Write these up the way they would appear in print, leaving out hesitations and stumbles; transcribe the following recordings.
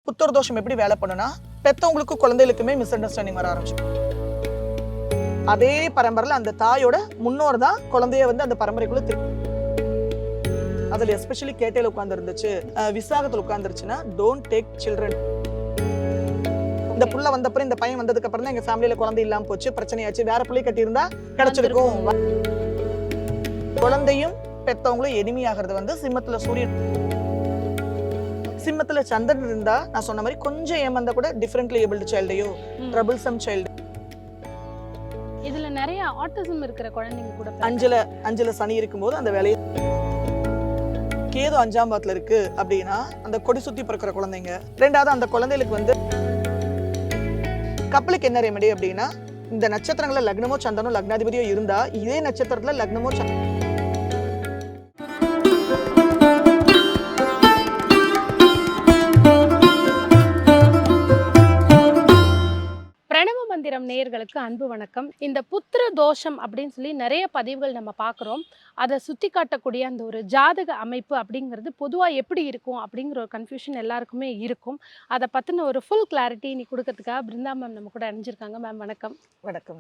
புத்தர் தோஷம் எப்படி வேலை பண்ணுனா பெத்தவங்களுக்கும் குழந்தைகளுக்குமே மிஸ் அண்டர்ஸ்டாண்டிங் வர ஆரம்பிச்சு. அதே பரம்பரையில் அந்த தாயோட முன்னோர் தான் குழந்தைய அந்த பரம்பரைக்குள்ள அதுல எஸ்பெஷலி கேட்டையில உட்கார்ந்து இருந்துச்சு, விசாகத்துல உட்கார்ந்துருச்சுன்னா டோன்ட் டேக் சில்ட்ரன். இந்த புள்ள வந்தப்பறம் இந்த பையன் வந்ததுக்கு அப்புறம் தான் எங்க ஃபேமிலியில குழந்தை இல்லாம போச்சு, பிரச்சனையாச்சு, வேற பிள்ளை கட்டி இருந்தா கிடைச்சிருக்கும். குழந்தையும் பெத்தவங்களும் எனிமையாகிறது சிம்மத்துல சூரியன். சிம்மத்துல சந்திரன் இருந்தா நான் சொன்ன மாதிரி கொஞ்சம் ஏமாந்தா கூட டிஃபரெண்ட்லி ஏபிள்டு சைல்டையோ ட்ரபிள்சம் சைல்டு. இதுல நிறைய ஆட்டிசம் இருக்கிற குழந்தைங்க கூட அஞ்சுல சனி இருக்கும்போது அந்த வேலையை கேது 5ஆம் பாவத்துல இருக்கு அப்படின்னா அந்த கொடி சுத்தி பிறக்கிற குழந்தைங்க. ரெண்டாவது அந்த குழந்தைகளுக்கு கப்பலுக்கு என்ன ரெமெடி அப்படின்னா இந்த நட்சத்திரங்கள லக்னமோ சந்திரனோ லக்னாதிபதியோ இருந்தா இதே நட்சத்திரத்துல லக்னமோ மந்திரம் நேயர்களுக்கு அன்பு வணக்கம். இந்த புத்திர தோஷம் அப்படின்னு சொல்லி நிறைய பதிவுகள் நம்ம பார்க்குறோம். அதை சுட்டி காட்டக்கூடிய அந்த ஒரு ஜாதக அமைப்பு அப்படிங்கிறது பொதுவாக எப்படி இருக்கும் அப்படிங்கிற ஒரு கன்ஃபியூஷன் எல்லாருக்குமே இருக்கும். அதை பற்றின ஒரு ஃபுல் கிளாரிட்டி இன்னைக்கு கொடுக்கறதுக்காக பிருந்தா மேம் நம்ம கூட அணிஞ்சிருக்காங்க. மேம் வணக்கம். வணக்கம்.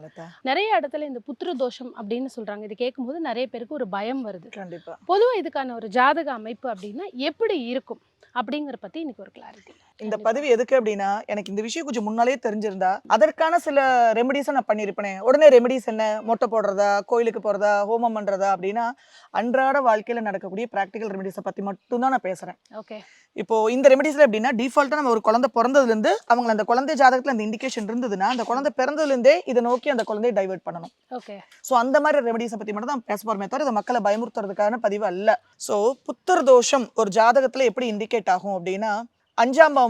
நிறைய இடத்துல இந்த புத்திர தோஷம் அப்படின்னு சொல்றாங்க. இது கேட்கும்போது நிறைய பேருக்கு ஒரு பயம் வருது. கண்டிப்பா. பொதுவாக இதுக்கான ஒரு ஜாதக அமைப்பு அப்படின்னா எப்படி இருக்கும் அப்படிங்கிற பத்தி இன்னைக்கு ஒரு கிளாரிட்டி. இந்த பதிவு எதுக்கு அப்படின்னா எனக்கு இந்த விஷயம் கொஞ்சம் முன்னாலே தெரிஞ்சிருந்தா அதற்கான சில ரெமெடிஸை நான் பண்ணியிருப்பேன். உடனே ரெமெடிஸ் என்ன, மொட்டை போடுறதா, கோயிலுக்கு போறதா, ஹோமம் பண்றதா அப்படின்னா அன்றாட வாழ்க்கையில நடக்கக்கூடிய பிராக்டிகல் ரெமெடிஸை பத்தி மட்டும் தான் நான் பேசுறேன். ஓகே. இப்போ இந்த ரெமெடிஸ்ல எப்படின்னா டிஃபால்ட்டா நம்ம ஒரு குழந்தை பிறந்ததுல இருந்து அவங்க அந்த குழந்தை ஜாதகத்துல அந்த இண்டிகேஷன் இருந்ததுன்னா அந்த குழந்தை பிறந்ததுல இருந்தே இதை நோக்கி அந்த குழந்தையை டைவர்ட் பண்ணணும். ஓகே. ஸோ அந்த மாதிரி ரெமெடிஸை பத்தி மட்டும் தான் பேச போறமே தவிர இதை மக்களை பயமுறுத்துறதுக்கான பதிவு அல்ல. ஸோ புத்தர் தோஷம் ஒரு ஜாதகத்துல எப்படி இண்டிகேட் ஆகும் அப்படின்னா 5ஆம் பாவம்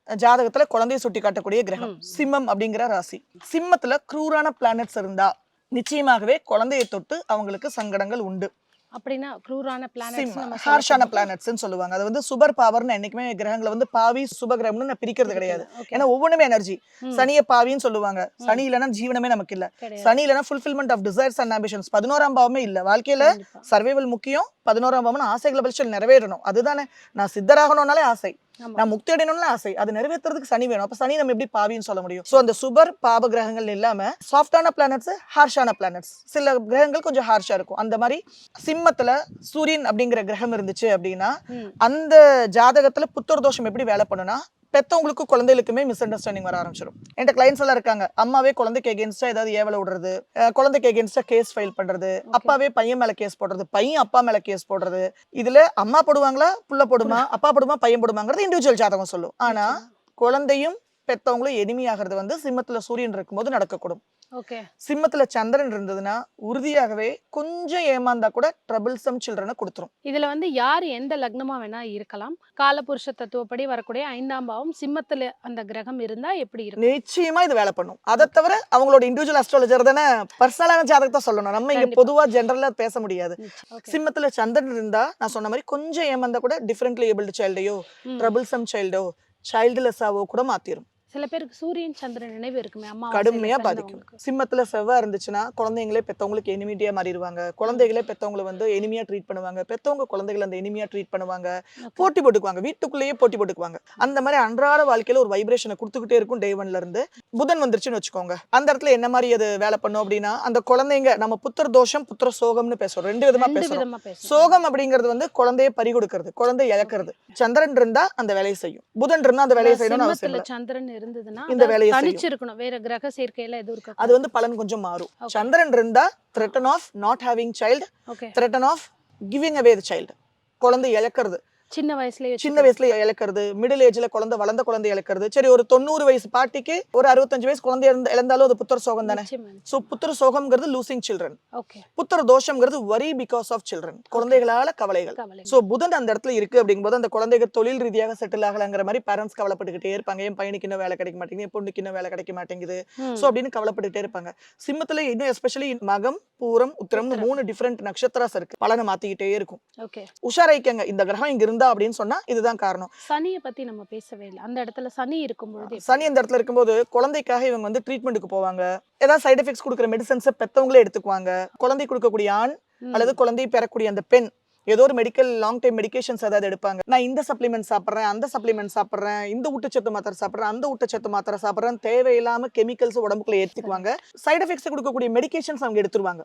ஜாதகத்துல குழந்தையை சுட்டி காட்டக்கூடிய கிரகம் சிம்மம் அப்படிங்கிற ராசி. சிம்மத்துல க்ரூரான பிளானட்ஸ் இருந்தா நிச்சயமாகவே குழந்தையை தொட்டு அவங்களுக்கு சங்கடங்கள் உண்டு. அப்படின்னா க்ரூரான பிளானட்ஸ் ஹார்ஷான பிளானட்ஸ்னு சொல்லுவாங்க. அது சூப்பர் பவர்னு என்னைக்குமே கிரகங்களை பாவி சுபகிரகம்னு நான் பிரிக்கிறது கிடையாது. ஏன்னா ஒவ்வொன்றுமே எனர்ஜி. சனியை பாவின்னு சொல்லுவாங்க. சனி இல்லைன்னா ஜீவனமே நமக்கு இல்ல. சனி இல்லைன்னா fulfilment of desires and ambitions. 11ஆம் பாவமே இல்ல. வாழ்க்கையில சர்வைவல் முக்கியம். 11ஆம் பாவம் ஆசைகளை பரிசல் நிறைவேறணும். அதுதானே. நான் சித்தராகணும்னாலே ஆசை, நான் முக்தி அடையணும்னு ஆசை. அது நிறைவேற்றுறதுக்கு சனி வேணும். அப்ப சனி நம்ம எப்படி பாவின்னு சொல்ல முடியும்? சோ அந்த சுபர் பாப கிரகங்கள் இல்லாம சாஃப்டான பிளானட்ஸ், ஹார்ஷான பிளானட்ஸ். சில கிரகங்கள் கொஞ்சம் ஹார்ஷா இருக்கும். அந்த மாதிரி சிம்மத்துல சூரியன் அப்படிங்கிற கிரகம் இருந்துச்சு அப்படின்னா அந்த ஜாதகத்துல புத்தர் தோஷம் எப்படி வேலை பண்ணுனா பெத்தவங்களுக்கும் குழந்தைகளுக்குமே மிஸ் அண்டர்ஸ்டாண்டிங் வர ஆரம்பிச்சிடும். என்கிட்ட கிளைண்ட்ஸ் எல்லாம் இருக்காங்க. அம்மாவே குழந்தைக்கு எகேன்ஸ்டா ஏதாவது ஏவலை விடுறது, குழந்தைக்கு எகேன்ஸ்டா கேஸ் ஃபைல் பண்றது, அப்பாவே பையன் மேல கேஸ் போடுறது, பையன் அப்பா மேல கேஸ் போடுறது. இதுல அம்மா போடுவாங்களா, புள்ள போடுமா, அப்பா போடுமா, பையன் போடுமாங்கிறது இண்டிவிஜுவல் ஜாதகம் சொல்லும். ஆனா குழந்தையும் பெத்தவங்களும் எனிமையாகிறது சிம்மத்துல சூரியன் இருக்கும்போது நடக்கக்கூடும். ஓகே. சிம்மத்துல சந்திரன் இருந்ததுன்னா உறுதியாகவே கொஞ்சம் ஏமாந்தா கூட ட்ரபிள்சம் சில்ட்ரனை கொடுத்துரும். இதுல யார் எந்த லக்னமா வேணா இருக்கலாம். காலபுருஷ தத்துவப்படி வரக்கூடிய 5ஆம் பாவம் சிம்மத்துல அந்த கிரகம் இருந்தா எப்படி இருக்கும்? நிச்சயமா இது வேலை பண்ணும். அதை தவிர அவங்களோட இண்டிவிஜுவல் அஸ்ட்ராலஜர் தானே பர்சனலான ஜாதகத்தை சொல்லணும். நம்ம இங்க பொதுவா ஜெனரலா பேச முடியாது. சிம்மத்துல சந்திரன் இருந்தா நான் சொன்ன மாதிரி கொஞ்சம் ஏமாந்தா கூட டிஃபரெண்ட்லி ஏபிள்டு சைல்டையோ ட்ரபிள்சம் சைல்டோ சைல்டுலெஸ்ஸாவோ கூட மாத்திரும். சில பேருக்கு சூரியன் சந்திரன் நினைவு இருக்குமே, அம்மா கடுமையா பாதிக்கும். சிம்மத்துல செவ்வாய் இருந்துச்சுன்னா குழந்தைங்களே பெத்தவங்களுக்கு எனிமிட்டியா மாறிடுவாங்க. குழந்தைகளே பெத்தவங்களை எனிமியா ட்ரீட் பண்ணுவாங்க. பெத்தவங்க குழந்தைகளை அந்த எனிமியா ட்ரீட் பண்ணுவாங்க. போட்டி போட்டுக்குவாங்க. வீட்டுக்குள்ளேயே போட்டி போட்டுக்குவாங்க. அந்த மாதிரி அன்றாட வாழ்க்கையில ஒரு வைப்ரேஷனை கொடுத்துக்கிட்டே இருக்கும். டே 1ல இருந்து புதன் வந்துருச்சுன்னு வச்சுக்கோங்க. அந்த இடத்துல என்ன மாதிரி அது வேலை பண்ணும் அப்படின்னா அந்த குழந்தைங்க நம்ம புத்திர தோஷம் புத்திர சோகம்னு பேசுறோம். ரெண்டு விதமா பேசுறோம். சோகம் அப்படிங்கிறது குழந்தைய பறி கொடுக்கறது, குழந்தை இழக்கிறது. சந்திரன் இருந்தா அந்த வேலையை செய்யும். புதன் இருந்தா அந்த வேலையை செய்யணும்னு அவசியம் இல்லை. சந்திரன் இருந்ததுன்னா இந்த வேலையை தனிச்சிருக்கணும். வேற கிரக சேர்க்கையில எதுவும் இருக்கு. அது பலன் கொஞ்சம் மாறும். சந்திரன் இருந்தா threaten of not having child, threaten of giving away the child. குழந்தை இழக்கிறது, சின்ன வயசுல இழக்கிறது, மிடில் ஏஜ்ல குழந்தை வளர்ந்த குழந்தை இழக்கிறது. சரி, ஒரு 90 வயசு பாட்டிக்கு ஒரு 65 வயசு குழந்தை இழந்தாலும் அது புத்திர சோகம் தானே. சோ புத்திர சோகம்ங்கிறது லூசிங் சில்ட்ரன். புத்திர தோஷம்ங்கிறது வரி பிகாஸ் ஆஃப் சில்ட்ரன், குழந்தைகளால கவலைகள். சோ புதன் அந்த இடத்துல இருக்கு அப்படிங்கும்போது அந்த குழந்தைகள் தொழில் ரீதியாக செட்டில் ஆகலங்கிற மாதிரி பேரண்ட்ஸ் கவலைப்பட்டுக்கிட்டே இருப்பாங்க. என் பையனுக்கு இன்னும் வேலை கிடைக்க மாட்டேங்குது, என் பொண்ணுக்கு இன்னும் வேலை கிடைக்க மாட்டேங்குது, சோ அப்படின்னு கவலைப்பட்டுட்டே இருப்பாங்க. சிம்மத்துல இன்னும் எஸ்பெஷலி மகம் பூரம் உத்திரம் 3 டிஃபரெண்ட் நட்சத்திராஸ் இருக்கு. பலனை மாத்திக்கிட்டே இருக்கும். உஷாராய்க்கங்க. இந்த கிரகம் இங்க அப்படின்னு சொன்னா இதுதான் காரணம். சனியை பத்தி நம்ம பேசவே இல்லை. அந்த இடத்துல சனி இருக்கும்போது சனி அந்த இடத்துல இருக்கும்போது குழந்தைக்காக இவங்க ட்ரீட்மெண்ட்டுக்கு போவாங்க. ஏதாவது சைடு எஃபெக்ட்ஸ் கொடுக்குற மெடிசன்ஸை பெத்தவங்களே எடுத்துக்குவாங்க. குழந்தை கொடுக்கக்கூடிய ஆண் அல்லது குழந்தை பெறக்கூடிய அந்த பெண் ஏதோ ஒரு மெடிக்கல் லாங் டைம் மெடிகேஷன்ஸ் ஏதாவது எடுப்பாங்க. நான் இந்த சப்ளிமெண்ட் சாப்பிட்றேன், அந்த சப்ளிமெண்ட் சாப்பிட்றேன், இந்த ஊட்டச்சத்து மாத்திரை சாப்பிட்றேன், அந்த ஊட்டச்சத்து மாத்திரை சாப்பிட்றேன், தேவையில்லாம கெமிக்கல்ஸ் உடம்புக்குள்ள ஏற்றிக்குவாங்க. சைடு எஃபெக்ட்ஸ் கொடுக்கக்கூடிய மெடிகேஷன்ஸ் அவங்க எடுத்துருவாங்க.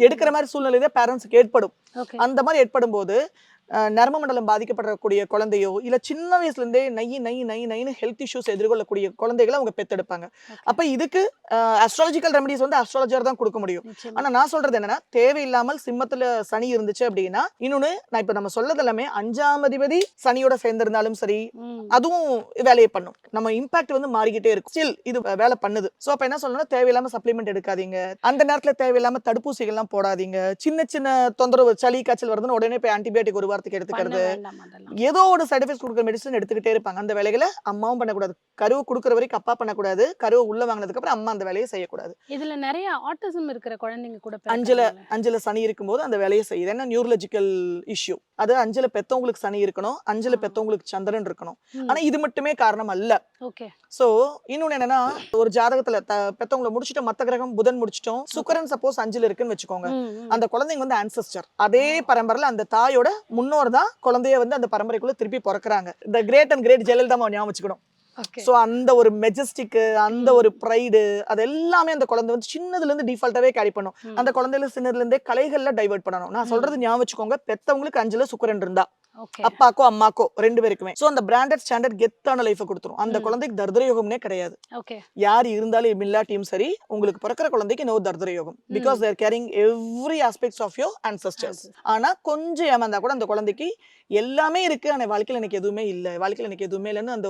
எடுக்கிற மாதிரி சூழ்நிலை தான் பேரண்ட்ஸ்க்கு ஏற்படும். அந்த மாதிரி ஏற்படும் போது நரம்பு மண்டலம் பாதிக்கப்படக்கூடிய குழந்தையோ இல்ல சின்ன வயசுல இருந்தே நைன்னு ஹெல்த் இஷ்யூஸ் எதிர்கொள்ளக்கூடிய குழந்தைகளை அவங்க பெத்தெடுப்பாங்க. அப்ப இதுக்கு அஸ்ட்ராலஜிக்கல் ரெமடிஸ் வந்து அஸ்ட்ராலஜர் தான் கொடுக்க முடியும். ஆனா நான் சொல்றது என்னன்னா, தேவையில்லாமல் சிம்மத்துல சனி இருந்துச்சு அப்படின்னா, இன்னொன்னு நான் இப்ப நம்ம சொல்லது எல்லாமே 5ஆம் அதிபதி சனியோட சேர்ந்திருந்தாலும் சரி, அதுவும் வேலையை பண்ணும். நம்ம இம்பாக்ட் வந்து மாறிக்கிட்டே இருக்கும். ஸ்டில் இது வேலை பண்ணுது. சோ அப்ப என்ன சொல்லணும்னா, தேவையில்லாம சப்ளிமெண்ட் எடுக்காதீங்க. அந்த நேரத்துல தேவையில்லாம தடுப்பூசிகள் எல்லாம் போடாதீங்க. சின்ன சின்ன தொந்தரவு, சளி காய்ச்சல் வருதுன்னு உடனே போய் ஆன்டிபயோட்டிக் ஒரு வாரத்துக்கு எடுத்துக்கிறது, ஏதோ ஒரு சைடு எஃபெக்ட்ஸ் கொடுக்குற மெடிசன் எடுத்துக்கிட்டே இருப்பாங்க. அந்த வேலைகளை அம்மாவும் பண்ணக்கூடாது. கருவை கொடுக்குற வரைக்கும் அப்பா பண்ணக்கூடாது. கருவை உள்ள வாங்கினதுக்கு அப்புறம் அம்மா அந்த வேலையை செய்யக்கூடாது. இதுல நிறைய ஆட்டிசம் இருக்கிற குழந்தைங்க கூட அஞ்சுல சனி இருக்கும்போது அந்த வேலையை செய்யுது. என்ன நியூரலஜிக்கல் இஷ்யூ. அது அஞ்சுல பெத்தவங்களுக்கு சனி இருக்கணும், அஞ்சுல பெத்தவங்களுக்கு சந்திரன் இருக்கணும். ஆனா இது மட்டுமே காரணம் அல்ல. சோ இன்னொன்னு என்னன்னா, ஒரு ஜாதகத்துல பெத்தவங்களை முடிச்சுட்டோம், மத்த கிரகம் புதன் முடிச்சிட்டோம், சுக்கிரன் சப்போஸ் 5ல இருக்குன்னு வச்சுக்கோங்க. அந்த குழந்தைங்க வந்து ஆன்செஸ்டர். அதே பரம்பரையில அந்த தாயோட முன்னோர் தான் குழந்தைய வந்து அந்த பரம்பரைக்குள்ள திருப்பி பிறக்கிறாங்க. The great and great Jayalalithaa ஞாபகம் வச்சுக்கணும். சோ அந்த ஒரு மெஜஸ்டிக், அந்த ஒரு ப்ரைடு, அது எல்லாமே அந்த குழந்தை வந்து சின்னதுல இருந்து டிஃபால்ட்டாவே கேரி பண்ணும். அந்த குழந்தையில சின்னதுல இருந்தே கலைகள்ல டைவர்ட் பண்ணணும். நான் சொல்றது ஞாபகம் வச்சுக்கோங்க. பெத்தவங்களுக்கு 5ல சுக்கிரன் இருந்தா, அப்பாக்கோ அம்மாக்கோ 2 பேருக்குமே சோ அந்த பிராண்டட் ஸ்டாண்டர்ட் கெத்தான லைஃப் கொடுத்துரும். அந்த குழந்தைக்கு தர்தர யோகம்னே கிடையாது. யார் இருந்தாலும் இல்லாட்டியும் சரி, உங்களுக்கு பிறக்கிற குழந்தைக்கு நோ தர்தர யோகம். Because they're caring every aspects of your ancestors. ஆனா கொஞ்சம் ஏமாந்தா கூட அந்த குழந்தைக்கு எல்லாமே இருக்கு, ஆனா வாழ்க்கையில எனக்கு எதுவுமே இல்ல, வாழ்க்கையில எனக்கு எதுவுமே இல்லைன்னு அந்த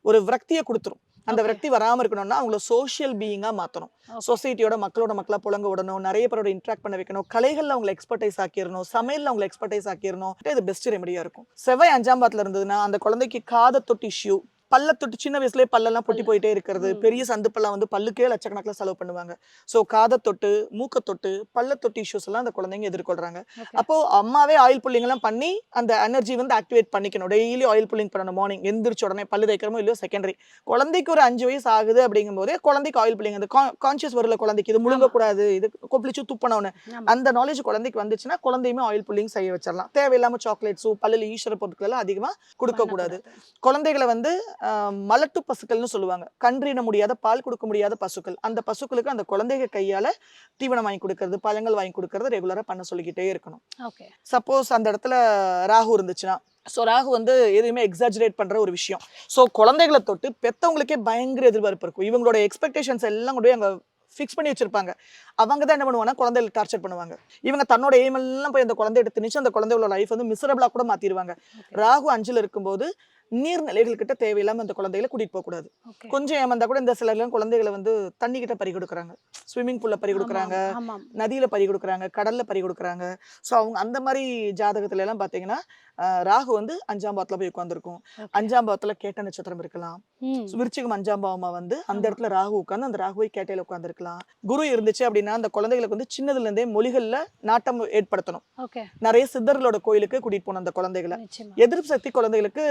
ஒரு விரக்தியை கொடுத்துரும். அந்த விரக்தி வராம இருக்கணும்னா அவங்கள சோஷியல் பீயிங்கா மாத்தணும். சொசைட்டியோட மக்களா புழங்க விடணும், நிறைய பேரோட இன்ட்ராக்ட் பண்ண வைக்கணும், கலைகள்ல அவங்களை எக்ஸ்பர்டைஸ் ஆக்கிடணும், சமையல்ல அவங்களை எக்ஸ்பர்டைஸ் ஆக்கிடணும். இது பெஸ்ட் ரெமடியா இருக்கும். செவ்வாய் 5ஆம் பாவத்துல இருந்ததுன்னா அந்த குழந்தைக்கு காதத்தொட்டு இஷ்யூ, பல்ல தொட்டு சின்ன வயசுலயே பல்லெல்லாம் பொட்டி போயிட்டே இருக்கிறது, பெரிய சந்துப்பெல்லாம் வந்து பல்லுக்கே லட்சக்கணக்கில் செலவு பண்ணுவாங்க. ஸோ காதத்தொட்டு, மூக்கத்தொட்டு, பல்லத்தொட்டு இஷ்யூஸ் எல்லாம் அந்த குழந்தைங்க எதிர்கொள்றாங்க. அப்போ அம்மாவே ஆயில் புல்லிங் எல்லாம் பண்ணி அந்த எனர்ஜி வந்து ஆக்டிவேட் பண்ணிக்கணும். டெய்லி ஆயில் புல்லிங் பண்ணணும். மார்னிங் எந்திரிச்ச உடனே பல்லு தேய்க்கிறமோ இல்லையோ செகண்டரி. குழந்தைக்கு ஒரு 5 வயசு ஆகுது அப்படிங்கும் போதே குழந்தைக்கு ஆயில் புல்லிங், அந்த கான்சியஸ் வரல குழந்தைக்கு, இது முழுங்கக்கூடாது, இது கொப்பளிச்சு துப்பனவனு அந்த நாலேஜ் குழந்தைக்கு வந்துச்சுன்னா குழந்தையுமே ஆயில் புல்லிங் செய்ய வச்சிடலாம். தேவையில்லாம சாக்லேட்ஸும் பல்லுல ஈஸ்வர பொருட்கள் எல்லாம் அதிகமா கொடுக்க கூடாது. குழந்தைகளை வந்து மலட்டு பசுக்கள்னு சொல்லுவாங்க. கன்றின முடியாத, பால் கொடுக்க முடியாத பசுக்கள். அந்த பசுக்களுக்கு அந்த குழந்தைங்க கையால தீவனம் வாங்கி கொடுக்கறது, பழங்கள் வாங்கி கொடுக்கறது ரெகுலரா பண்ண சொல்லிக்கிட்டே இருக்கணும். சப்போஸ் அந்த இடத்துல ராகு இருந்துச்சுன்னா, ஸோ ராகு வந்து எதுவுமே எக்ஸாஜரேட் பண்ற ஒரு விஷயம். ஸோ குழந்தைகளை தொட்டு பெத்தவங்களுக்கே பயங்கர எதிர்பார்ப்பு இருக்கும். இவங்களோட எக்ஸ்பெக்டேஷன்ஸ் எல்லாம் கொண்டு போய் அங்க ஃபிக்ஸ் பண்ணி வச்சிருப்பாங்க. அவங்க தான் என்ன பண்ணுவாங்கன்னா குழந்தைகளை டார்ச்சர் பண்ணுவாங்க. இவங்க தன்னோட எய்ம் எல்லாம் போய் அந்த குழந்தைய திணிச்சு அந்த குழந்தையோட லைஃப் வந்து மிசரபிளா கூட மாத்திடுவாங்க. ராகு 5ல இருக்கும்போது நீர்நிலைகள் கிட்ட தேவையில்லாம அந்த குழந்தைகளை கூட்டிட்டு போக கூடாது. கொஞ்சம் ஏமாந்தா கூட இந்த சிலர்லாம் குழந்தைகளை வந்து தண்ணி கிட்ட பறி கொடுக்குறாங்க, ஸ்விம்மிங் பூல்ல பறி கொடுக்குறாங்க, நதியில பறி கொடுக்குறாங்க, கடல்ல பறி கொடுக்குறாங்க. ஸோ அவங்க அந்த மாதிரி ஜாதகத்துல எல்லாம் பாத்தீங்கன்னா ராகு வந்து 5ஆம் பாவத்துல போய் உட்கார்ந்துருக்கும். 5ஆம் பாவத்துல கேட்ட நட்சத்திரம் இருக்கலாம். விருச்சிகம் 5ஆம் பாவமா வந்து அந்த இடத்துல ராகு உட்கார்ந்து அந்த ராகுவை கேட்டையில உட்கார்ந்துருக்கலாம். குரு இருந்துச்சு அப்படின்னா அந்த குழந்தைகளுக்கு வந்து சின்னதுல இருந்தே மொழிகள்ல நாட்டம் ஏற்படுத்தணும். நிறைய சித்தர்களோட கோயிலுக்கு கூட்டிட்டு போன அந்த குழந்தைகளை. எதிர்ப்பு சக்தி குழந்தைகளுக்கு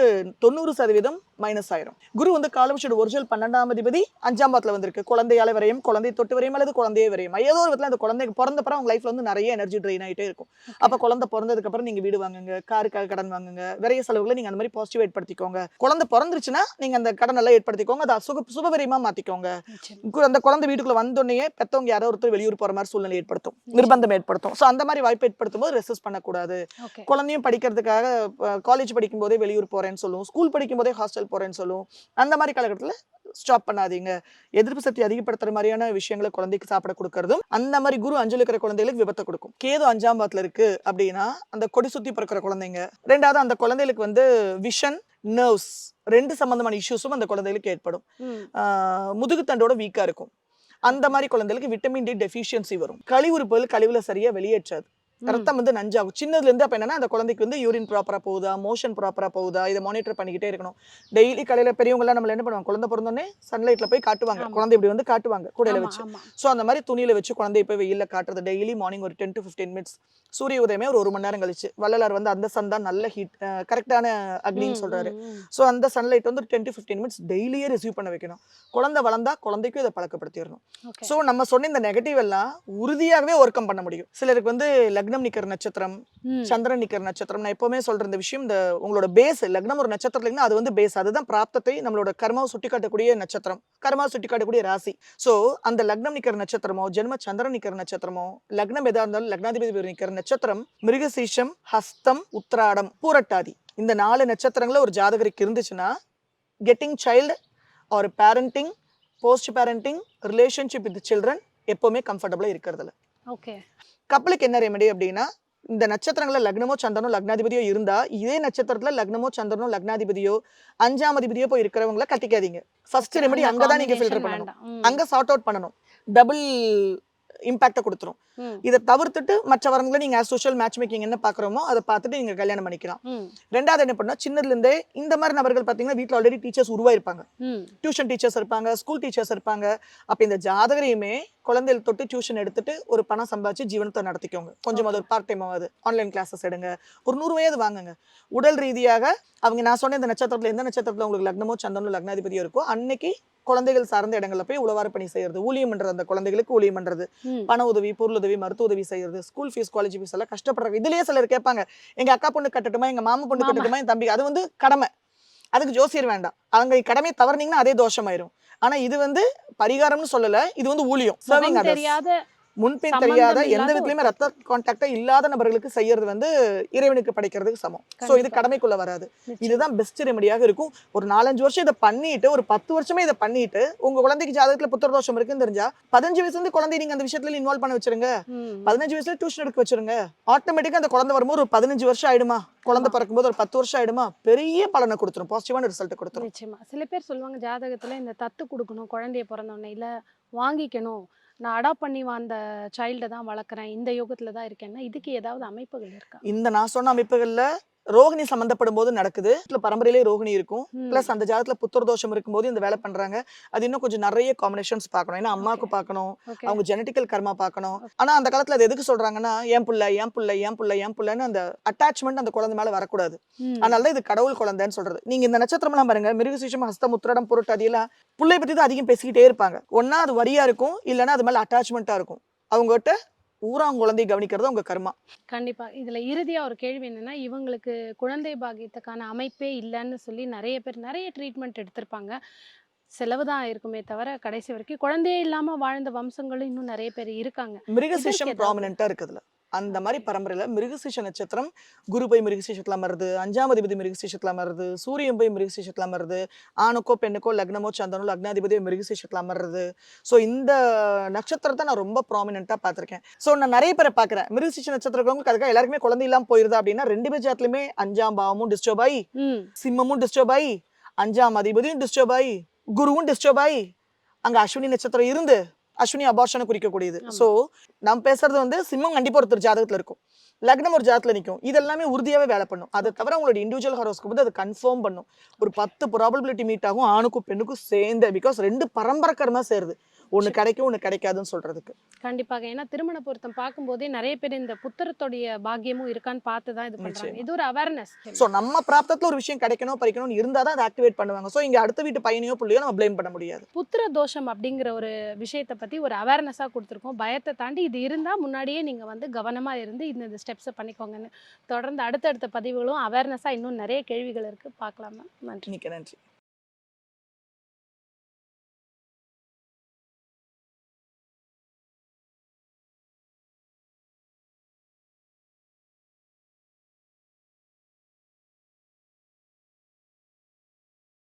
90% மைனஸ் ஆயிரும். குரு வந்து காலபுருஷோட ஒரிஜினல் 12ஆம் அதிபதி 5ஆம் பாவத்துல வந்திருக்கு. குழந்தையால வரையும், குழந்தை தொட்டு வரையும், அல்லது குழந்தையே வரையும், ஏதோ ஒரு விதத்துல அந்த குழந்தைக்கு பிறந்தப்பறம் அவங்க லைஃப்ல வந்து நிறைய எனர்ஜி ட்ரெயின் ஆயிட்டே இருக்கும். அப்ப குழந்தை பிறந்ததுக்கு அப்புறம் நீங்க வீடு வாங்குங்க, காருக்காக கடன் வாங்குங்க, நிறைய செலவுகளை நீங்க அந்த மாதிரி பாசிட்டிவ் ஏற்படுத்திக்கோங்க. குழந்தை பிறந்துருச்சுன்னா நீங்க அந்த கடன் எல்லாம் ஏற்படுத்திக்கோங்க, அதை சுபவரியமா மாத்திக்கோங்க. அந்த குழந்தை வீட்டுக்குள்ள வந்தோடனே பெத்தவங்க யாரோ ஒருத்தர் வெளியூர் போற மாதிரி சூழ்நிலை ஏற்படுத்தும், நிர்பந்தம் ஏற்படுத்தும். சோ அந்த மாதிரி வாய்ப்பு ஏற்படுத்தும் போது ரெசிஸ்ட் பண்ணக்கூடாது. குழந்தையும் படிக்கிறதுக்காக காலேஜ் படிக்கும் போதே வெளியூர் போறேன்னு சொல்லுவோம், ஸ்கூல் படிக்கும் போதே ஹாஸ்டல் போறேன்னு சொல்லுவோம். அந்த மாதிரி காலகட்டத்தில் ஸ்டாப் பண்ணாதீங்க. எதிர்ப்பு சக்தி அதிகப்படுத்துற மாதிரியான விஷயங்களை குழந்தைக்கு சாப்பிட கொடுக்கறதும் அந்த மாதிரி குரு 5ல இருக்கிற குழந்தைகளுக்கு விபத்தை கொடுக்கும். கேது 5ஆம் பாவத்துல இருக்கு அப்படின்னா அந்த கொடி சுத்தி பிறக்கிற குழந்தைங்க. ரெண்டாவது அந்த குழந்தைகளுக்கு வந்து விஷன், நர்வ்ஸ் 2 சம்பந்தமான இஷ்யூஸும் அந்த குழந்தைகளுக்கு ஏற்படும். முதுகுத்தண்டோட வீக்கா இருக்கும். அந்த மாதிரி குழந்தைகளுக்கு விட்டமின் டி டெஃபிஷியன்சி வரும். கழிவுறுப்புகள் கழிவுல சரியா வெளியேற்றாது, ரத்தம் வந்து நஞ்சாகும் சின்னதுல இருந்து. அப்ப என்னன்னா அந்த குழந்தைக்கு வந்து யூரின் ப்ராப்பரா போகுதா, மோஷன் ப்ராப்பரா போகுதா, இதை மானிட்டர் பண்ணிக்கிட்டே இருக்கணும். டெய்லி காலையில பெரியவங்க எல்லாம் நம்ம என்ன பண்ணுவாங்க, குழந்தை பிறந்தோடனே சன்லைட்ல போய் காட்டுவாங்க, குழந்தை இப்படி வந்து காட்டுவாங்க கூடையில வச்சு. சோ அந்த மாதிரி துணியில வச்சு குழந்தைய போய் வெயில்ல காட்டுறது. டெய்லி மார்னிங் ஒரு 10 to 15 மினிட்ஸ், சூரிய உதயமே ஒரு 1 மணி நேரம் கழிச்சு. வள்ளலார் வந்து அந்த சன் தான் நல்ல ஹீட், கரெக்டான அக்னின்னு சொல்றாரு. சோ அந்த சன்லைட் வந்து 10 to 15 மினிட்ஸ் டெய்லியே ரிசீவ் பண்ண வைக்கணும். குழந்தை வளர்ந்தா குழந்தைக்கும் இதை பழக்கப்படுத்திடணும். சோ நம்ம சொன்ன இந்த நெகட்டிவ் எல்லாம் உறுதியாகவே ஓவர் கம் பண்ண முடியும். சிலருக்கு வந்து லக்ன லக்னம் நிக்கிற நட்சத்திரம், ம். சந்திரன் நிக்கிற நட்சத்திரம், நான் எப்பவுமே சொல்ற இந்த விஷயம், இந்த உங்களோட பேஸ் லக்னம் ஒரு நட்சத்திரத்துல இருக்குன்னா அது வந்து பேஸ், அதுதான் பிராப்தத்தை நம்மளோட கர்மாவை சுட்டி காட்டக்கூடிய நட்சத்திரம், கர்மாவை சுட்டி காட்டக்கூடிய ராசி. சோ அந்த லக்னம் நிக்கிற நட்சத்திரமோ, ஜென்ம சந்திரன் நிக்கிற நட்சத்திரமோ, லக்னம் எதா இருந்தாலும் லக்னாதிபதி நிக்கிற நட்சத்திரம் மிருகசீஷம், ஹஸ்தம், உத்திராடம், பூரட்டாதி, இந்த 4 நட்சத்திரங்கள ஒரு ஜாதகருக்கு இருந்துச்சுன்னா getting child or parenting, post parenting, relationship with children எப்பவுமே கம்ஃபர்டபுளா இருக்கிறதுல. ஓகே. கப்பலுக்கு என்ன ரெமெடி அப்படின்னா, இந்த நட்சத்திரங்கள லக்னமோ சந்திரனோ லக்னாதிபதியோ இருந்தா, இதே நட்சத்திரத்துல லக்னமோ சந்திரனோ லக்னாதிபதியோ 5ஆம் அதிபதியோ போய் இருக்கிறவங்கள கட்டிக்காதீங்க. ஃபர்ஸ்ட் ரெமெடி அந்த அங்கதான் நீங்க combination ஃபில்டர் பண்ணணும். வேண்டாம். ம். அங்க சார்ட் அவுட் பண்ணணும். டபுள் இம்பாக்ட கொடுத்துரும். ம். இதை தவிர்த்துட்டு மற்ற வரங்களை நீங்க ஆஸ் சோஷியல் மேட்ச் மேக்கிங் என்ன பாக்குறோமோ அதை பார்த்துட்டு நீங்க கல்யாணம் பண்ணிக்கலாம். ம். ரெண்டாவது என்ன பண்ணா, சின்னதுல இருந்தே இந்த மாதிரி நபர்கள் பாத்தீங்கன்னா வீட்டுல ஆல்ரெடி டீச்சர்ஸ் உருவாயிருப்பாங்க, ம். டியூஷன் டீச்சர்ஸ் இருப்பாங்க, ஸ்கூல் டீச்சர்ஸ் இருப்பாங்க. அப்ப இந்த ஜாதகரையுமே குழந்தைகள் தொட்டு டியூஷன் எடுத்துட்டு ஒரு பணம் சம்பாதிச்சு ஜீவனத்தை நடத்திக்கோங்க. கொஞ்சம் அது ஒரு பார்ட் டைம் ஆகுது, ஆன்லைன் கிளாஸஸ் எடுங்க, ஒரு 100 வயது வாங்குங்க. உடல் ரீதியாக அவங்க நான் சொன்ன இந்த நட்சத்திரத்துல எந்த நட்சத்திரத்துல உங்களுக்கு லக்னமோ சந்திரனோ லக்னாதிபதியோ இருக்கோ அன்னைக்கு குழந்தைகள் சார்ந்த இடங்கள்ல போய் உழவார பணி செய்யறது, ஊழியம் பண்றது, அந்த குழந்தைகளுக்கு ஊழியம் பண்றது, ம். பண உதவி, பொருள் உதவி, மருத்துவ உதவி செய்யறது, ஸ்கூல் ஃபீஸ், காலேஜ் ஃபீஸ் எல்லாம் கஷ்டப்படுறாங்க. இதுலயே சிலர் கேட்பாங்க, எங்க அக்கா பொண்ணு கட்டட்டுமா, எங்க மாமா பொண்ணு கட்டட்டுமா, என் தம்பி. அது வந்து கடமை, அதுக்கு ஜோசியர் வேண்டாம். அவங்க கடமையை தவறுனீங்கன்னா அதே தோஷமாயிரும். ஆனா இது வந்து பரிகாரம்னு சொல்லல, இது வந்து ஊழியம், சர்விங் முகம் அதர்ஸ். தெரியாத முன்பின் சம்பந்தம் தெரியாத இல்லாத எந்த விதத்திலுமே ஒரு ரத்த கான்டாக்டா இல்லாத நபர்களுக்கு செய்யறது வந்து இறைவனுக்கு படைக்கிறதுக்கு சமம். சோ இது கண்டிப்பா. கடமைக்குள்ள வராது. நிச்சயம். இதுதான் பெஸ்ட் ரெமடியாக இருக்கும். ஒரு 4-5 வருஷம் இதை பண்ணிட்டு, ஒரு 10 வருஷமே இதை பண்ணிட்டு, உங்க குழந்தைக்கு ஜாதகத்துல புத்திர தோஷம் இருக்குன்னு தெரிஞ்சா 15 வயசுல இருந்து குழந்தைய நீங்க அந்த விஷயத்துல இன்வால்வ் பண்ண வச்சிருங்க. ம். 15 வயசுல டியூஷன் எடுக்க வச்சிருங்க. ஆட்டோமேட்டிக்கா அந்த குழந்தை வரும்போது ஒரு 15 வருஷம் ஆயிடுமா, குழந்தை பிறக்கும்போது ஒரு 10 வருஷம் ஆயிடுமா, பெரிய பலனை கொடுத்துரும், பாசிட்டிவான ரிசல்ட் கொடுத்துரும். நிச்சயமா. சில பேர் சொல்லுவாங்க ஜாதகத்துல இந்த தத்து கொடுக்கணும் குழந்தைய பிறந்த உடனே, இல்ல வாங்கிக்கணும், நான் அடாப்ட் பண்ணி அந்த சைல்டை தான் வளர்க்குறேன், இந்த யோகத்துல தான் இருக்கேன்னா இதுக்கு ஏதாவது அமைப்புகள் இருக்கா? இந்த நான் சொன்ன அமைப்புகள்ல ரோகிணி சம்பந்தப்படும் போது நடக்குது. இதுல பரம்பரையிலே ரோகிணி இருக்கும், ம். பிளஸ் அந்த ஜாதகத்துல புத்திர தோஷம் இருக்கும்போது இந்த வேலை பண்றாங்க. அது இன்னும் கொஞ்சம் நிறைய காம்பினேஷன்ஸ் பார்க்கணும். ஏன்னா அம்மாவுக்கு பார்க்கணும், ஓகே. அவங்க ஜெனட்டிக்கல் கர்மா பார்க்கணும். ஆனா அந்த காலத்துல அது எதுக்கு சொல்றாங்கன்னா, என் புள்ள என் புள்ள என் புள்ள என் புள்ளன்னு அந்த அட்டாச்மெண்ட் அந்த குழந்தை மேல வரக்கூடாது. ம். அதனாலதான் இது கடவுள் குழந்தைன்னு சொல்றது. நீங்க இந்த நட்சத்திரம்லாம் பாருங்க, மிருகசீஷம், ஹஸ்தம், உத்திராடம், புரட்டாதி எல்லாம் புள்ளைய பத்தி தான் அதிகம் பேசிக்கிட்டே இருப்பாங்க. ஒன்னா அது வரியா இருக்கும், இல்லைன்னா அது மேல அட்டாச்மெண்டா இருக்கும். அவங்ககிட்ட ஊரா அவங்க குழந்தைய கவனிக்கிறது உங்க கர்மா. கண்டிப்பா. இதுல இறுதியா ஒரு கேள்வி என்னன்னா, இவங்களுக்கு குழந்தை பாக்கியத்துக்கான அமைப்பே இல்லன்னு சொல்லி நிறைய பேர் நிறைய ட்ரீட்மெண்ட் எடுத்திருப்பாங்க. செலவு தான் இருக்குமே தவிர கடைசி வரைக்கும் குழந்தையே இல்லாம வாழ்ந்த வம்சங்களும் இன்னும் நிறைய பேர் இருக்காங்க. மிருகசீஷம் இதற்கு ஏதாவது ப்ராமினென்ட்டா இருக்குதுல. அந்த மாதிரி பரம்பரையில மிருகசீஷ நட்சத்திரம் குரு போய் மிருகசீஷத்துல அமருது, 5ஆம் அதிபதி மிருகசீஷத்துல அமருது, சூரியன் போய் மிருகசீஷத்துல அமருது, ஆணுக்கோ பெண்ணுக்கோ லக்னமோ சந்திரனோ லக்னாதிபதியோ மிருகசீஷத்துல அமருது. ஸோ இந்த நட்சத்திரத்தை நான் ரொம்ப ப்ராமினென்ட்டா பார்த்திருக்கேன். ஸோ நான் நிறைய பேரை பார்க்குறேன், மிருகசீஷ நட்சத்திரம் இருக்கவங்களுக்கு அதுக்காக எல்லாருக்குமே குழந்தை இல்லாம போயிருதா அப்படின்னா, 2 பேர் ஜாதகத்திலுமே 5ஆம் பாவமும் டிஸ்டர்ப் ஆகி, ம். சிம்மமும் டிஸ்டர்ப் ஆகி, 5ஆம் அதிபதியும் டிஸ்டர்ப் ஆகி, குருவும் டிஸ்டர்ப் ஆகி, அங்க அஸ்வினி நட்சத்திரம் இருந்து அஸ்வினி அபார்ஷனை குறிக்கக்கூடியது. ஆமா. சோ நம்ம பேசுறது வந்து சிம்மம் கண்டிப்பா ஒருத்தர் ஜாதகத்துல இருக்கும், லக்னம் ஒரு ஜாதகத்துல நிக்கும். இது எல்லாமே உறுதியாவே வேலை பண்ணும். அதை தவிர உங்களோட இண்டிவிஜுவல் ஹாரோஸ்கோப் வந்து அது கன்ஃபார்ம் பண்ணும். ஒரு 10 ப்ராபபிலிட்டி மீட் ஆகும் ஆணுக்கும் பெண்ணுக்கும் சேர்ந்து. பிகாஸ் 2 பரம்பரை கர்மா சேருது, ஒண்ணு கிடைக்கும் ஒண்ணு கிடைக்காதுன்னு சொல்றதுக்கு. கண்டிப்பாக. ஏன்னா திருமண பொருத்தம் பார்க்கும்போதே நிறைய பேர் இந்த புத்திரத்துடைய பாக்கியமும் இருக்கான்னு பார்த்து தான் இது பண்றாங்க. நிச்சயமா. இது ஒரு அவேர்னஸ். சோ நம்ம பிராப்தத்துல ஒரு விஷயம் கிடைக்கணும் பறிக்கணும்னு இருந்தாதான் அதை ஆக்டிவேட் பண்ணுவாங்க. சோ இங்க அடுத்த வீட்டு பையனையோ புள்ளையோ நம்ம ப்ளேம் பண்ண முடியாது. புத்திர தோஷம் அப்படிங்கிற ஒரு விஷயத்தை பத்தி ஒரு அவேர்னஸா கொடுத்துருக்கோம். பயத்தை தாண்டி இது இருந்தா முன்னாடியே நீங்க வந்து கவனமா இருந்து இந்த ஸ்டெப்ஸை பண்ணிக்கோங்கன்னு. தொடர்ந்து அடுத்தடுத்த பதிவுகளும் அவேர்னஸா இன்னும் நிறைய கேள்விகள் இருக்கு, பார்க்கலாமா? நன்றி. மிக்க நன்றி.